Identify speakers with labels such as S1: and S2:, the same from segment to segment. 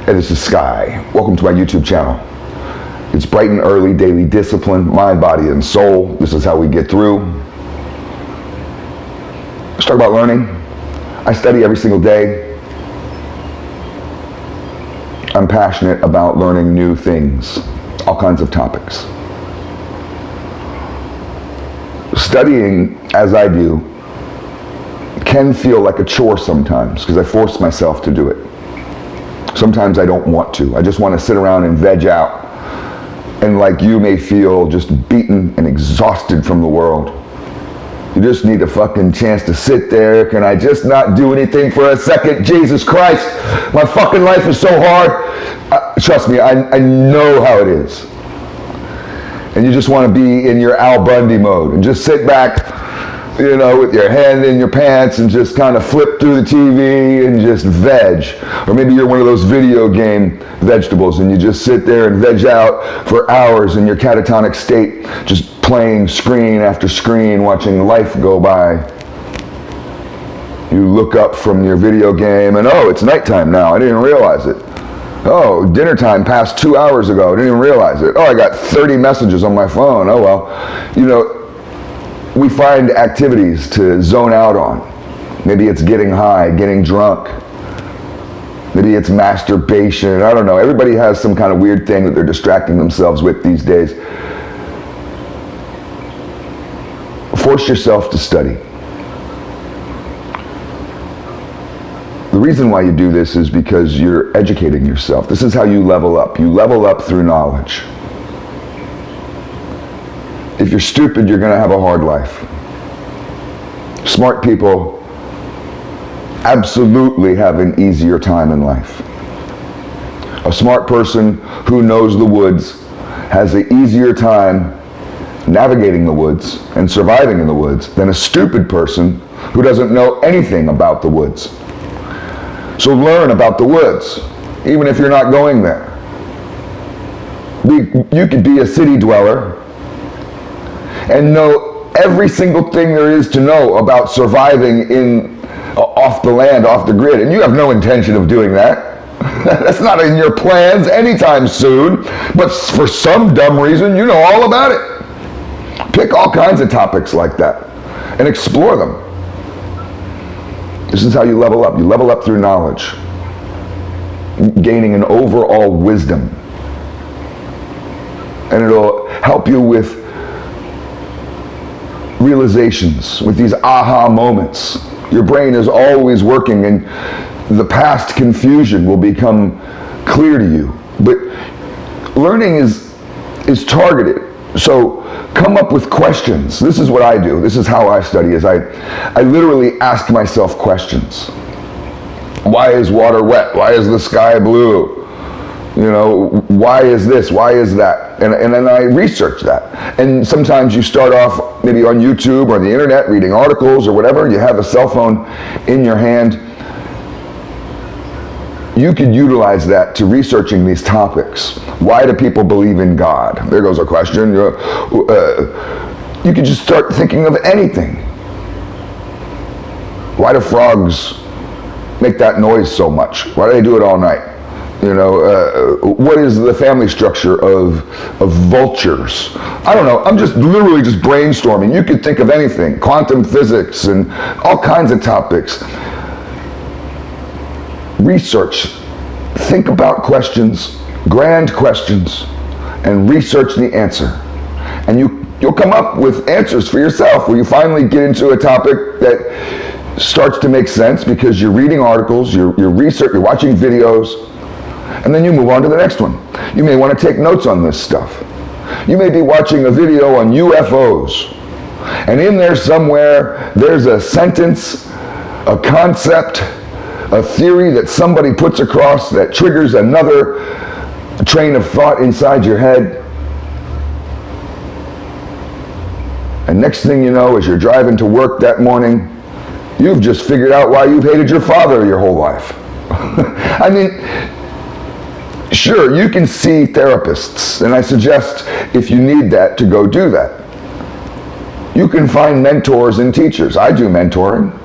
S1: Hey, this is Sky. Welcome to my YouTube channel. It's bright and early daily discipline, mind, body, and soul. This is how we get through. Let's talk about learning. I study every single day. I'm passionate about learning new things, all kinds of topics. Studying, as I do, can feel like a chore sometimes because I force myself to do it. Sometimes I don't want to. I just want to sit around and veg out. And like you may feel just beaten and exhausted from the world. You just need a fucking chance to sit there. Can I just not do anything for a second? Jesus Christ, my fucking life is so hard. Trust me, I know how it is. And you just want to be in your Al Bundy mode and just sit back, you know, with your hand in your pants and just kind of flip through the TV and just veg. Or maybe you're one of those video game vegetables and you just sit there and veg out for hours in your catatonic state, just playing screen after screen, watching life go by. You look up from your video game and, oh, it's nighttime now. I didn't realize it. Oh, dinner time passed 2 hours ago. I didn't even realize it. Oh, I got 30 messages on my phone. Oh, well, you know, we find activities to zone out on. Maybe it's getting high, getting drunk. Maybe it's masturbation. I don't know. Everybody has some kind of weird thing that they're distracting themselves with these days. Force yourself to study. The reason why you do this is because you're educating yourself. This is how you level up. You level up through knowledge. If you're stupid, you're going to have a hard life. Smart people absolutely have an easier time in life. A smart person who knows the woods has an easier time navigating the woods and surviving in the woods than a stupid person who doesn't know anything about the woods. So learn about the woods, even if you're not going there. You could be a city dweller and know every single thing there is to know about surviving off the land, off the grid, and you have no intention of doing that. That's not in your plans anytime soon, but for some dumb reason, you know all about it. Pick all kinds of topics like that and explore them. This is how you level up. You level up through knowledge, gaining an overall wisdom, and it'll help you with realizations, with these aha moments. Your brain is always working and the past confusion will become clear to you. But learning is targeted. So come up with questions. This is what I do. This is how I study, is I literally ask myself questions. Why is water wet? Why is the sky blue? You know, why is this? Why is that? And then I research that. And sometimes you start off maybe on YouTube or the internet reading articles or whatever. You have a cell phone in your hand. You could utilize that to researching these topics. Why do people believe in God? There goes a question. You could just start thinking of anything. Why do frogs make that noise so much? Why do they do it all night? You know, what is the family structure of vultures? I don't know. I'm just literally just brainstorming. You could think of anything. Quantum physics and all kinds of topics. Research. Think about questions, grand questions, and research the answer. And you'll come up with answers for yourself where you finally get into a topic that starts to make sense because you're reading articles, you're watching videos, and then you move on to the next one. You may want to take notes on this stuff. You may be watching a video on UFOs, and in there somewhere there's a sentence, a concept, a theory that somebody puts across that triggers another train of thought inside your head. And next thing you know, as you're driving to work that morning, you've just figured out why you've hated your father your whole life. I mean, sure, you can see therapists, and I suggest if you need that to go do that. You can find mentors and teachers. I do mentoring.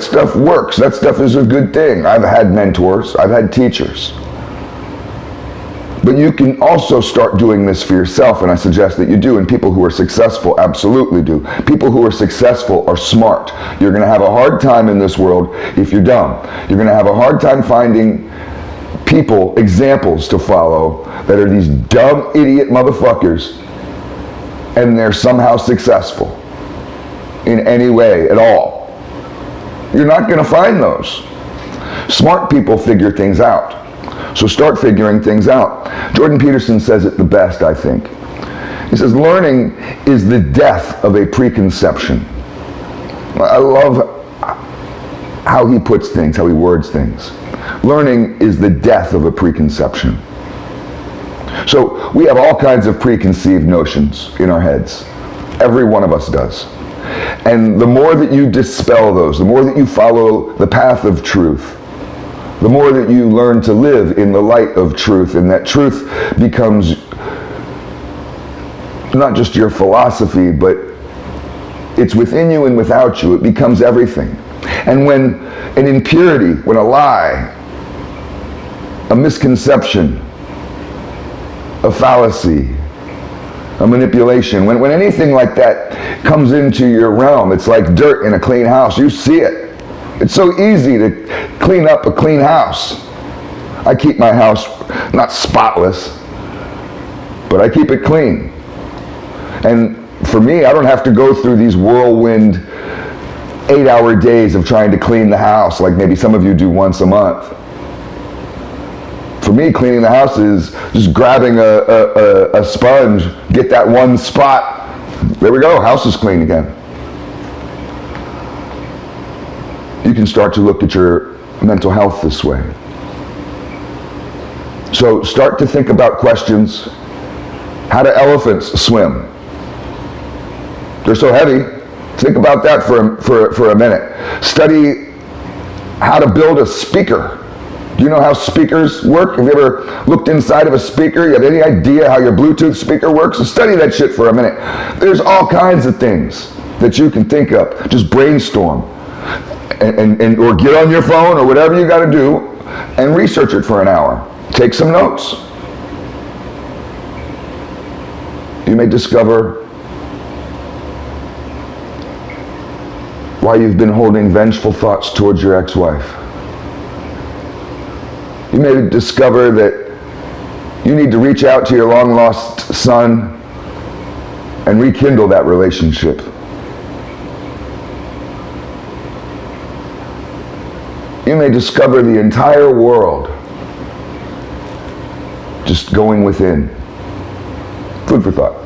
S1: That stuff works. That stuff is a good thing. I've had mentors. I've had teachers. But you can also start doing this for yourself, and I suggest that you do, and people who are successful absolutely do. People who are successful are smart. You're going to have a hard time in this world if you're dumb. You're going to have a hard time finding people, examples to follow that are these dumb, idiot motherfuckers, and they're somehow successful in any way at all. You're not going to find those. Smart people figure things out. So start figuring things out. Jordan Peterson says it the best, I think. He says, learning is the death of a preconception. I love how he puts things, how he words things. Learning is the death of a preconception. So we have all kinds of preconceived notions in our heads. Every one of us does. And the more that you dispel those, the more that you follow the path of truth, the more that you learn to live in the light of truth, and that truth becomes not just your philosophy, but it's within you and without you. It becomes everything. And when an impurity, when a lie, a misconception, a fallacy, a manipulation, when anything like that comes into your realm, it's like dirt in a clean house. You see it. It's so easy to clean up a clean house. I keep my house not spotless, but I keep it clean. And for me, I don't have to go through these whirlwind 8-hour days of trying to clean the house like maybe some of you do once a month. For me, cleaning the house is just grabbing a sponge, get that one spot. There we go, house is clean again. You can start to look at your mental health this way. So start to think about questions. How do elephants swim? They're so heavy. Think about that for a minute. Study how to build a speaker. Do you know how speakers work? Have you ever looked inside of a speaker? You have any idea how your Bluetooth speaker works? So study that shit for a minute. There's all kinds of things that you can think of. Just brainstorm. And or get on your phone or whatever you got to do and research it for an hour. Take some notes. You may discover why you've been holding vengeful thoughts towards your ex-wife. You may discover that you need to reach out to your long-lost son and rekindle that relationship. You may discover the entire world just going within. Food for thought.